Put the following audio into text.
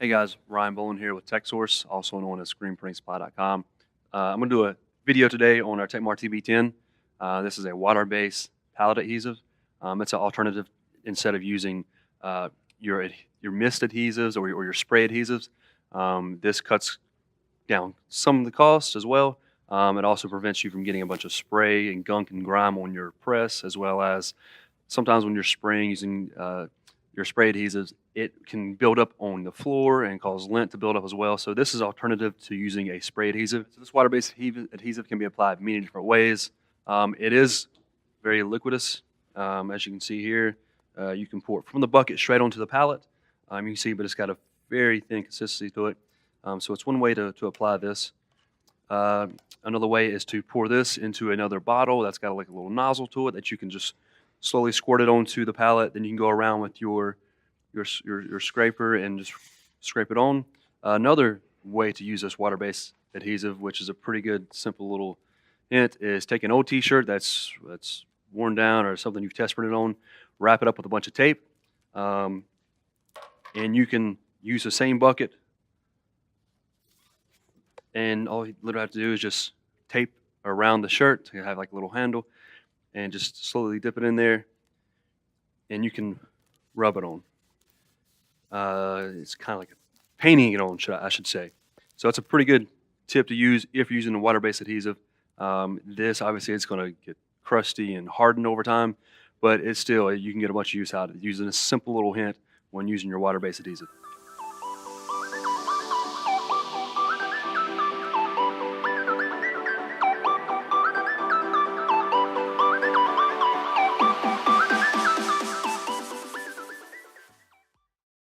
Hey guys, Ryan Bolin here with Texsource, also known as ScreenPrintingSupply.com. I'm going to do a video today on our Techmar TB10. This is a water-based pallet adhesive. It's an alternative instead of using your mist adhesives or your spray adhesives. This cuts down some of the costs as well. It also prevents you from getting a bunch of spray and gunk and grime on your press, as well as sometimes when you're spraying using your spray adhesives, it can build up on the floor and cause lint to build up as well. So this is alternative to using a spray adhesive. So this water-based adhesive can be applied many different ways. It is very liquidous, as you can see here. You can pour it from the bucket straight onto the pallet. You can see, but it's got a very thin consistency to it. So it's one way to apply this. Another way is to pour this into another bottle that's got like a little nozzle to it that you can just slowly squirt it onto the pallet. Then you can go around with your scraper and just scrape it on. Another way to use this water-based adhesive, which is a pretty good simple little hint, is take an old t-shirt that's worn down or something you've test printed on, wrap it up with a bunch of tape, and you can use the same bucket, and all you literally have to do is just tape around the shirt to have like a little handle, and just slowly dip it in there, and you can rub it on. It's kind of like painting it on, I should say. So it's a pretty good tip to use if you're using a water-based adhesive. This obviously it's going to get crusty and hardened over time, but it's still, you can get a bunch of use out of it using a simple little hint when using your water-based adhesive.